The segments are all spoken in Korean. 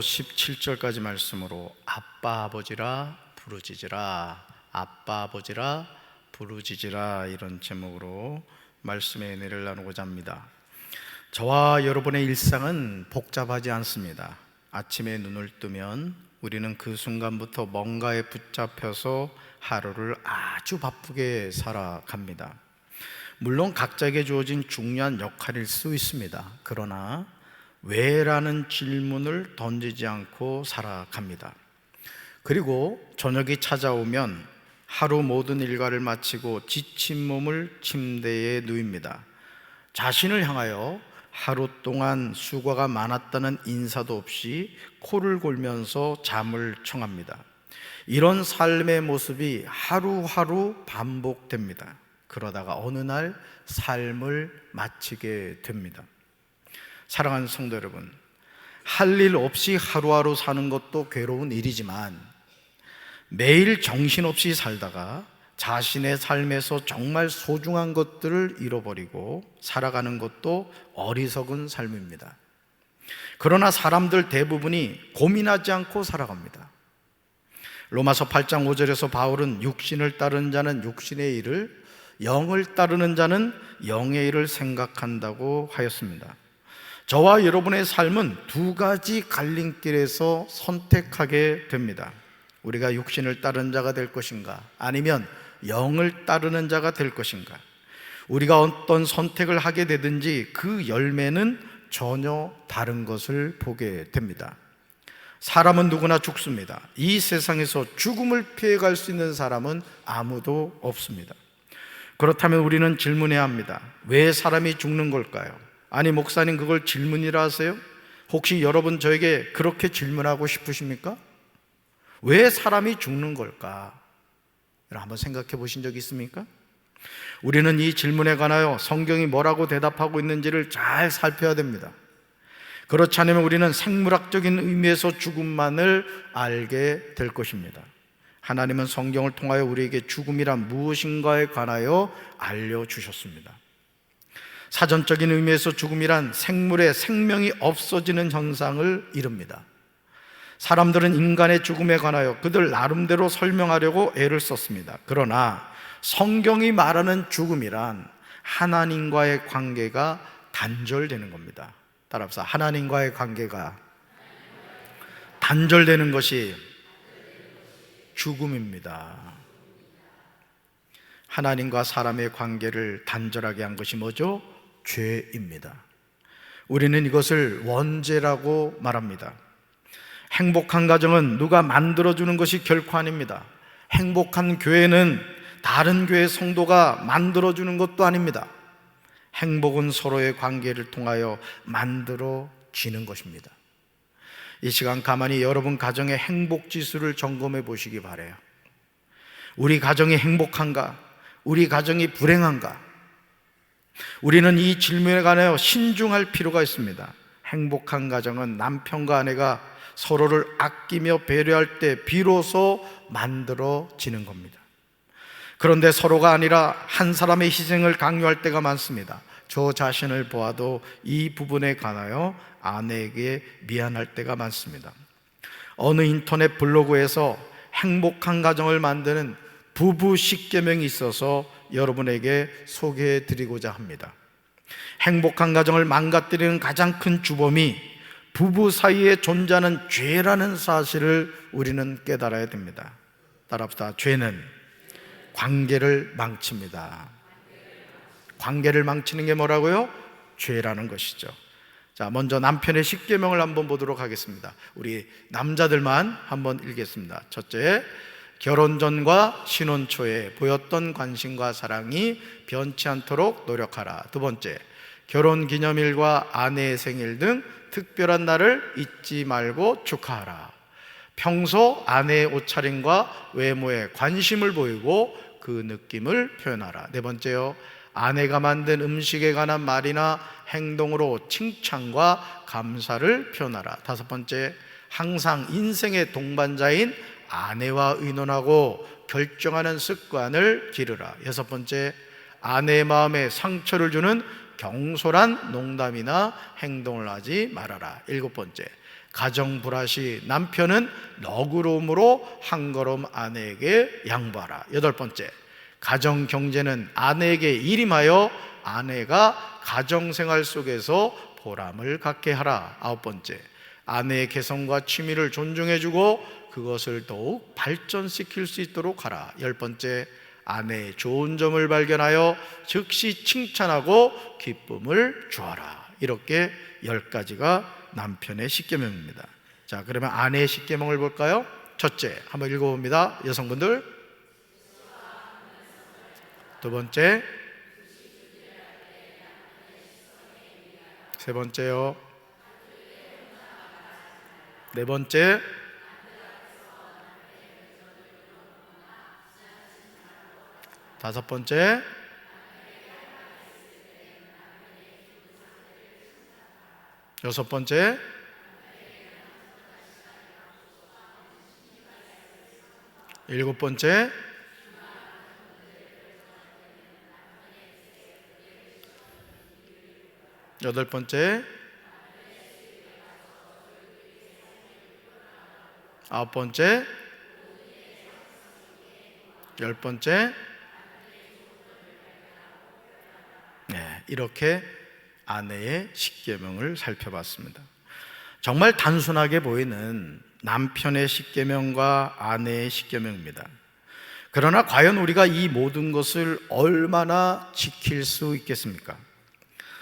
17절까지 말씀으로 아빠 아버지라 부르짖으라, 아빠 아버지라 부르짖으라, 이런 제목으로 말씀의 은혜를 나누고자 합니다. 저와 여러분의 일상은 복잡하지 않습니다. 아침에 눈을 뜨면 우리는 그 순간부터 뭔가에 붙잡혀서 하루를 아주 바쁘게 살아갑니다. 물론 각자에게 주어진 중요한 역할일 수 있습니다. 그러나 왜라는 질문을 던지지 않고 살아갑니다. 그리고 저녁이 찾아오면 하루 모든 일과를 마치고 지친 몸을 침대에 누입니다. 자신을 향하여 하루 동안 수고가 많았다는 인사도 없이 코를 골면서 잠을 청합니다. 이런 삶의 모습이 하루하루 반복됩니다. 그러다가 어느 날 삶을 마치게 됩니다. 사랑하는 성도 여러분, 할 일 없이 하루하루 사는 것도 괴로운 일이지만 매일 정신없이 살다가 자신의 삶에서 정말 소중한 것들을 잃어버리고 살아가는 것도 어리석은 삶입니다. 그러나 사람들 대부분이 고민하지 않고 살아갑니다. 로마서 8장 5절에서 바울은 육신을 따르는 자는 육신의 일을, 영을 따르는 자는 영의 일을 생각한다고 하였습니다. 저와 여러분의 삶은 두 가지 갈림길에서 선택하게 됩니다. 우리가 육신을 따르는 자가 될 것인가, 아니면 영을 따르는 자가 될 것인가. 우리가 어떤 선택을 하게 되든지 그 열매는 전혀 다른 것을 보게 됩니다. 사람은 누구나 죽습니다. 이 세상에서 죽음을 피해갈 수 있는 사람은 아무도 없습니다. 그렇다면 우리는 질문해야 합니다. 왜 사람이 죽는 걸까요? 아니, 목사님, 그걸 질문이라 하세요? 혹시 여러분 저에게 그렇게 질문하고 싶으십니까? 왜 사람이 죽는 걸까? 한번 생각해 보신 적 있습니까? 우리는 이 질문에 관하여 성경이 뭐라고 대답하고 있는지를 잘 살펴야 됩니다. 그렇지 않으면 우리는 생물학적인 의미에서 죽음만을 알게 될 것입니다. 하나님은 성경을 통하여 우리에게 죽음이란 무엇인가에 관하여 알려주셨습니다. 사전적인 의미에서 죽음이란 생물의 생명이 없어지는 현상을 이릅니다. 사람들은 인간의 죽음에 관하여 그들 나름대로 설명하려고 애를 썼습니다. 그러나 성경이 말하는 죽음이란 하나님과의 관계가 단절되는 겁니다. 따라합시다. 하나님과의 관계가 단절되는 것이 죽음입니다. 하나님과 사람의 관계를 단절하게 한 것이 뭐죠? 죄입니다. 우리는 이것을 원죄라고 말합니다. 행복한 가정은 누가 만들어주는 것이 결코 아닙니다. 행복한 교회는 다른 교회 성도가 만들어주는 것도 아닙니다. 행복은 서로의 관계를 통하여 만들어지는 것입니다. 이 시간 가만히 여러분 가정의 행복 지수를 점검해 보시기 바라요. 우리 가정이 행복한가? 우리 가정이 불행한가? 우리는 이 질문에 관하여 신중할 필요가 있습니다. 행복한 가정은 남편과 아내가 서로를 아끼며 배려할 때 비로소 만들어지는 겁니다. 그런데 서로가 아니라 한 사람의 희생을 강요할 때가 많습니다. 저 자신을 보아도 이 부분에 관하여 아내에게 미안할 때가 많습니다. 어느 인터넷 블로그에서 행복한 가정을 만드는 부부 10계명이 있어서 여러분에게 소개해 드리고자 합니다. 행복한 가정을 망가뜨리는 가장 큰 주범이 부부 사이에 존재하는 죄라는 사실을 우리는 깨달아야 됩니다. 따라합시다. 죄는 관계를 망칩니다. 관계를 망치는 게 뭐라고요? 죄라는 것이죠. 자, 먼저 남편의 10계명을 한번 보도록 하겠습니다. 우리 남자들만 한번 읽겠습니다. 첫째, 결혼 전과 신혼 초에 보였던 관심과 사랑이 변치 않도록 노력하라. 두 번째, 결혼 기념일과 아내의 생일 등 특별한 날을 잊지 말고 축하하라. 평소 아내의 옷차림과 외모에 관심을 보이고 그 느낌을 표현하라. 네 번째요, 아내가 만든 음식에 관한 말이나 행동으로 칭찬과 감사를 표현하라. 다섯 번째, 항상 인생의 동반자인 아내와 의논하고 결정하는 습관을 기르라. 여섯 번째, 아내의 마음에 상처를 주는 경솔한 농담이나 행동을 하지 말아라. 일곱 번째, 가정 불화시 남편은 너그러움으로 한 걸음 아내에게 양보하라. 여덟 번째, 가정 경제는 아내에게 일임하여 아내가 가정생활 속에서 보람을 갖게 하라. 아홉 번째, 아내의 개성과 취미를 존중해주고 그것을 더욱 발전시킬 수 있도록 하라. 열 번째, 아내의 좋은 점을 발견하여 즉시 칭찬하고 기쁨을 주어라. 이렇게 10가지가 남편의 십계명입니다. 자, 그러면 아내의 십계명을 볼까요? 첫째, 한번 읽어봅니다. 여성분들. 두 번째, 세 번째요. 네 번째, 다섯 번째, 여섯 번째, 일곱 번째, 여덟 번째, 아홉 번째, 열 번째. 네, 이렇게 아내의 십계명을 살펴봤습니다. 정말 단순하게 보이는 남편의 십계명과 아내의 십계명입니다. 그러나 과연 우리가 이 모든 것을 얼마나 지킬 수 있겠습니까?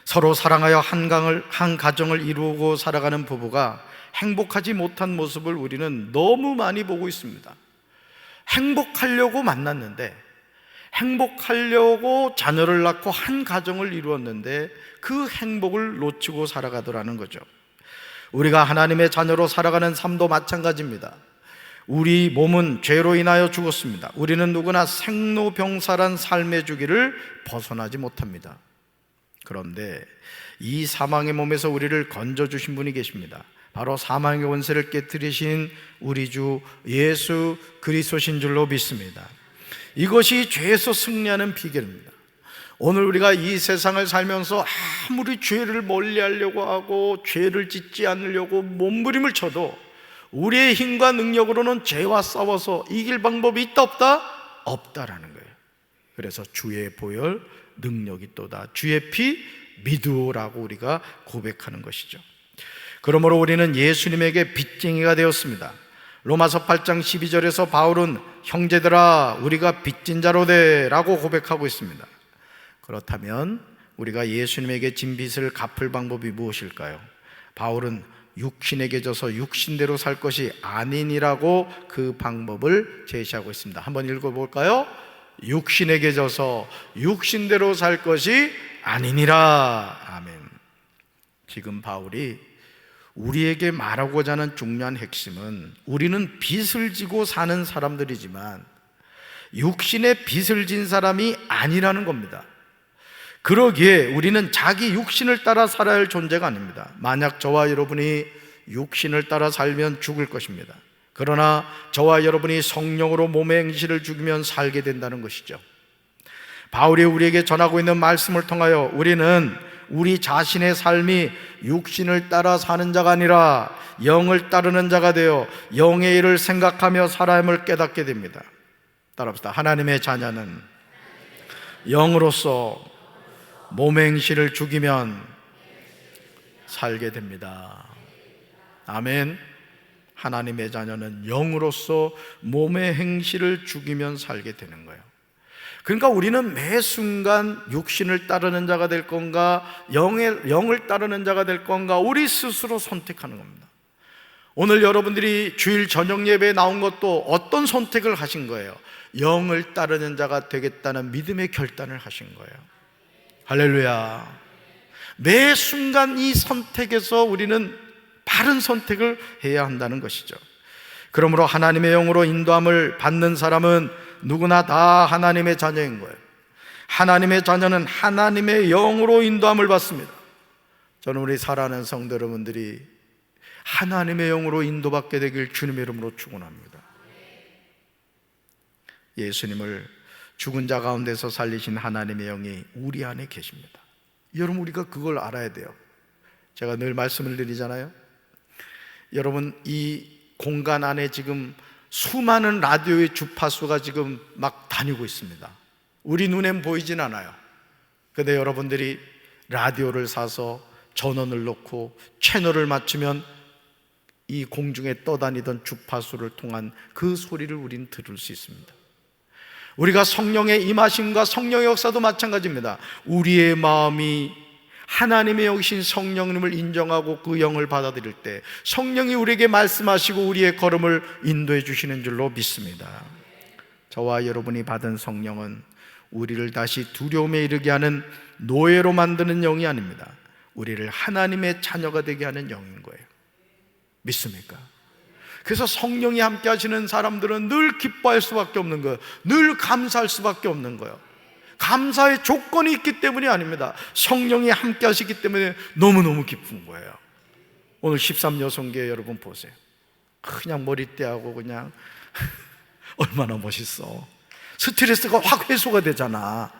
서로 사랑하여 한 가정을 이루고 살아가는 부부가 행복하지 못한 모습을 우리는 너무 많이 보고 있습니다. 행복하려고 만났는데, 행복하려고 자녀를 낳고 한 가정을 이루었는데 그 행복을 놓치고 살아가더라는 거죠. 우리가 하나님의 자녀로 살아가는 삶도 마찬가지입니다. 우리 몸은 죄로 인하여 죽었습니다. 우리는 누구나 생로병사란 삶의 주기를 벗어나지 못합니다. 그런데 이 사망의 몸에서 우리를 건져주신 분이 계십니다. 바로 사망의 원세를 깨뜨리신 우리 주 예수 그리스도신 줄로 믿습니다. 이것이 죄에서 승리하는 비결입니다. 오늘 우리가 이 세상을 살면서 아무리 죄를 멀리하려고 하고 죄를 짓지 않으려고 몸부림을 쳐도 우리의 힘과 능력으로는 죄와 싸워서 이길 방법이 있다 없다? 없다라는 거예요. 그래서 주의 보혈 능력이 또다, 주의 피 믿으라고 우리가 고백하는 것이죠. 그러므로 우리는 예수님에게 빚쟁이가 되었습니다. 로마서 8장 12절에서 바울은 형제들아 우리가 빚진 자로 되라고 고백하고 있습니다. 그렇다면 우리가 예수님에게 진 빚을 갚을 방법이 무엇일까요? 바울은 육신에게 져서 육신대로 살 것이 아니니라고 그 방법을 제시하고 있습니다. 한번 읽어볼까요? 육신에게 져서 육신대로 살 것이 아니니라. 아멘. 지금 바울이 우리에게 말하고자 하는 중요한 핵심은 우리는 빚을 지고 사는 사람들이지만 육신의 빚을 진 사람이 아니라는 겁니다. 그러기에 우리는 자기 육신을 따라 살아야 할 존재가 아닙니다. 만약 저와 여러분이 육신을 따라 살면 죽을 것입니다. 그러나 저와 여러분이 성령으로 몸의 행실을 죽이면 살게 된다는 것이죠. 바울이 우리에게 전하고 있는 말씀을 통하여 우리는 우리 자신의 삶이 육신을 따라 사는 자가 아니라 영을 따르는 자가 되어 영의 일을 생각하며 살아야 함을 깨닫게 됩니다. 따라합시다. 하나님의 자녀는 영으로서 몸의 행실을 죽이면 살게 됩니다. 아멘. 하나님의 자녀는 영으로서 몸의 행실을 죽이면 살게 되는 거예요. 그러니까 우리는 매 순간 육신을 따르는 자가 될 건가, 영을 따르는 자가 될 건가, 우리 스스로 선택하는 겁니다. 오늘 여러분들이 주일 저녁 예배에 나온 것도 어떤 선택을 하신 거예요? 영을 따르는 자가 되겠다는 믿음의 결단을 하신 거예요. 할렐루야. 매 순간 이 선택에서 우리는 바른 선택을 해야 한다는 것이죠. 그러므로 하나님의 영으로 인도함을 받는 사람은 누구나 다 하나님의 자녀인 거예요. 하나님의 자녀는 하나님의 영으로 인도함을 받습니다. 저는 우리 사랑하는 성도 여러분들이 하나님의 영으로 인도받게 되길 주님의 이름으로 축원합니다. 예수님을 죽은 자 가운데서 살리신 하나님의 영이 우리 안에 계십니다. 여러분, 우리가 그걸 알아야 돼요. 제가 늘 말씀을 드리잖아요. 여러분, 이 공간 안에 지금 수많은 라디오의 주파수가 지금 막 다니고 있습니다. 우리 눈엔 보이진 않아요. 근데 여러분들이 라디오를 사서 전원을 놓고 채널을 맞추면 이 공중에 떠다니던 주파수를 통한 그 소리를 우린 들을 수 있습니다. 우리가 성령의 임하심과 성령의 역사도 마찬가지입니다. 우리의 마음이 하나님의 여기신 성령님을 인정하고 그 영을 받아들일 때 성령이 우리에게 말씀하시고 우리의 걸음을 인도해 주시는 줄로 믿습니다. 저와 여러분이 받은 성령은 우리를 다시 두려움에 이르게 하는 노예로 만드는 영이 아닙니다. 우리를 하나님의 자녀가 되게 하는 영인 거예요. 믿습니까? 그래서 성령이 함께 하시는 사람들은 늘 기뻐할 수밖에 없는 거예요. 늘 감사할 수밖에 없는 거예요. 감사의 조건이 있기 때문이 아닙니다. 성령이 함께 하시기 때문에 너무너무 기쁜 거예요. 오늘 13여성교회 여러분 보세요. 그냥 머리띠하고 그냥 얼마나 멋있어. 스트레스가 확 해소가 되잖아.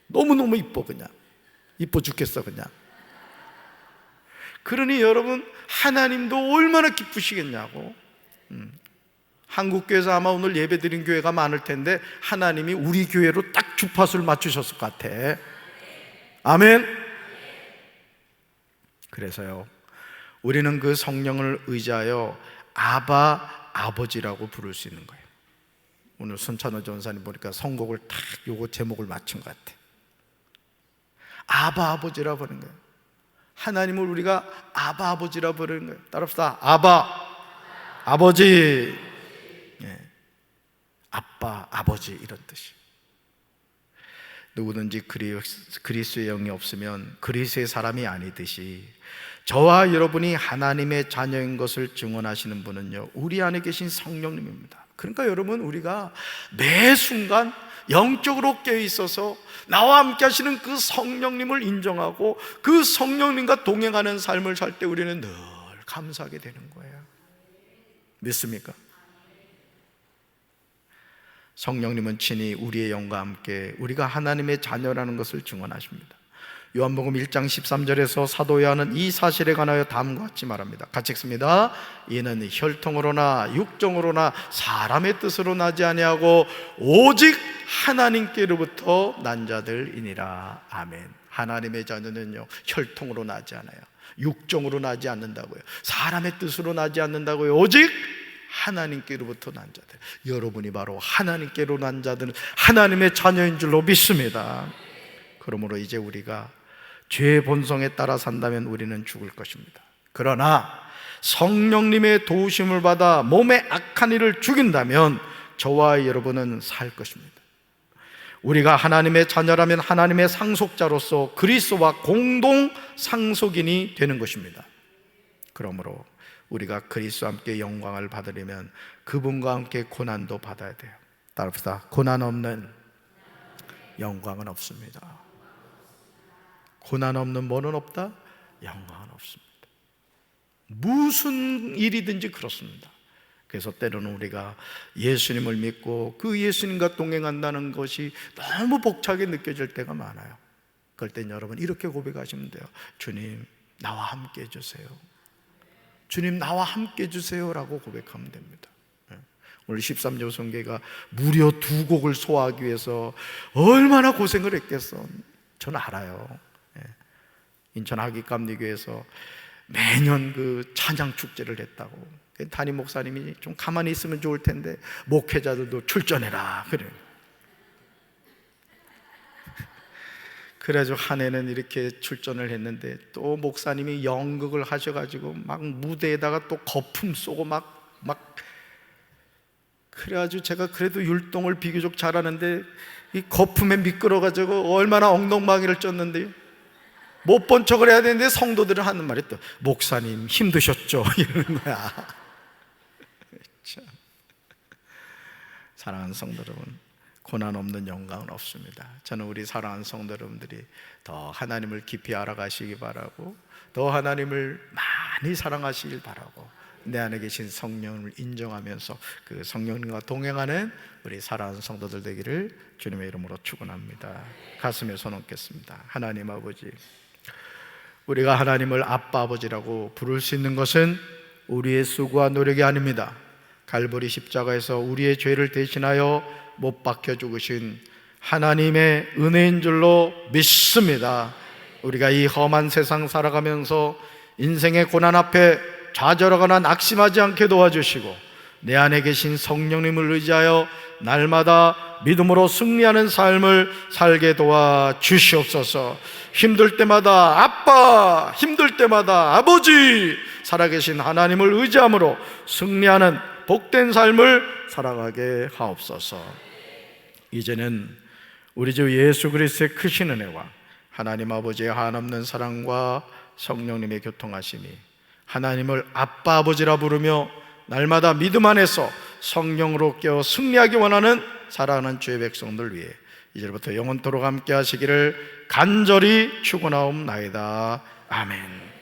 너무너무 이뻐. 그냥 이뻐 죽겠어. 그냥. 그러니 여러분, 하나님도 얼마나 기쁘시겠냐고. 한국교회에서 아마 오늘 예배드린 교회가 많을 텐데 하나님이 우리 교회로 딱 주파수를 맞추셨을 것 같아. 아멘. 그래서요, 우리는 그 성령을 의지하여 아바 아버지라고 부를 수 있는 거예요. 오늘 손찬호 전사님 보니까 선곡을 딱 요거 제목을 맞춘 것 같아. 아바 아버지라 부르는 거예요. 하나님을 우리가 아바 아버지라 부르는 거예요. 따라합시다. 아바 아버지. 예. 아빠 아버지 이런 뜻이. 누구든지 그리스도의 영이 없으면 그리스도의 사람이 아니듯이 저와 여러분이 하나님의 자녀인 것을 증언하시는 분은요, 우리 안에 계신 성령님입니다. 그러니까 여러분, 우리가 매 순간 영적으로 깨어 있어서 나와 함께 하시는 그 성령님을 인정하고 그 성령님과 동행하는 삶을 살 때 우리는 늘 감사하게 되는 거예요. 믿습니까? 성령님은 친히 우리의 영과 함께 우리가 하나님의 자녀라는 것을 증언하십니다. 요한복음 1장 13절에서 사도 요한은 이 사실에 관하여 다음과 같이 말합니다. 같이 읽습니다. 이는 혈통으로나 육정으로나 사람의 뜻으로 나지 아니하고 오직 하나님께로부터 난 자들이니라. 아멘. 하나님의 자녀는요, 혈통으로 나지 않아요. 육정으로 나지 않는다고요. 사람의 뜻으로 나지 않는다고요. 오직 하나님께로부터 난 자들. 여러분이 바로 하나님께로 난 자들은 하나님의 자녀인 줄로 믿습니다. 그러므로 이제 우리가 죄의 본성에 따라 산다면 우리는 죽을 것입니다. 그러나 성령님의 도우심을 받아 몸의 악한 일을 죽인다면 저와 여러분은 살 것입니다. 우리가 하나님의 자녀라면 하나님의 상속자로서 그리스도와 공동 상속인이 되는 것입니다. 그러므로 우리가 그리스도와 함께 영광을 받으려면 그분과 함께 고난도 받아야 돼요. 따라합시다. 고난 없는 영광은 없습니다. 고난 없는 뭐는 없다? 영광은 없습니다. 무슨 일이든지 그렇습니다. 그래서 때로는 우리가 예수님을 믿고 그 예수님과 동행한다는 것이 너무 벅차게 느껴질 때가 많아요. 그럴 땐 여러분 이렇게 고백하시면 돼요. 주님, 나와 함께 해주세요. 주님, 나와 함께 해주세요 라고 고백하면 됩니다. 오늘 13여성교회가 무려 2곡을 소화하기 위해서 얼마나 고생을 했겠어. 저는 알아요. 인천 하기감리교회에서 매년 그 찬양 축제를 했다고. 담임 목사님이 좀 가만히 있으면 좋을 텐데 목회자들도 출전해라 그래요. 그래가지고 한 해는 이렇게 출전을 했는데 또 목사님이 연극을 하셔가지고 막 무대에다가 또 거품 쏘고 막 그래가지고 제가 그래도 율동을 비교적 잘하는데 이 거품에 미끄러가지고 얼마나 엉덩방이를 쪘는데요. 못 본 척을 해야 되는데 성도들은 하는 말이 또 목사님 힘드셨죠? 이러는 거야. 참. 사랑하는 성도 여러분, 고난 없는 영광은 없습니다. 저는 우리 사랑하는 성도 여러분들이 더 하나님을 깊이 알아가시기 바라고 더 하나님을 많이 사랑하시길 바라고 내 안에 계신 성령을 인정하면서 그 성령님과 동행하는 우리 사랑하는 성도들 되기를 주님의 이름으로 축원합니다. 가슴에 손 얹겠습니다. 하나님 아버지, 우리가 하나님을 아빠 아버지라고 부를 수 있는 것은 우리의 수고와 노력이 아닙니다. 갈보리 십자가에서 우리의 죄를 대신하여 못 박혀 죽으신 하나님의 은혜인 줄로 믿습니다. 우리가 이 험한 세상 살아가면서 인생의 고난 앞에 좌절하거나 낙심하지 않게 도와주시고 내 안에 계신 성령님을 의지하여 날마다 믿음으로 승리하는 삶을 살게 도와주시옵소서. 힘들 때마다 아빠, 힘들 때마다 아버지, 살아계신 하나님을 의지함으로 승리하는 복된 삶을 살아가게 하옵소서. 이제는 우리 주 예수 그리스도의 크신 은혜와 하나님 아버지의 한없는 사랑과 성령님의 교통하심이 하나님을 아빠 아버지라 부르며 날마다 믿음 안에서 성령으로 깨어 승리하기 원하는 사랑하는 주의 백성들 위해 이제부터 영원토록 함께 하시기를 간절히 축원하옵나이다. 아멘.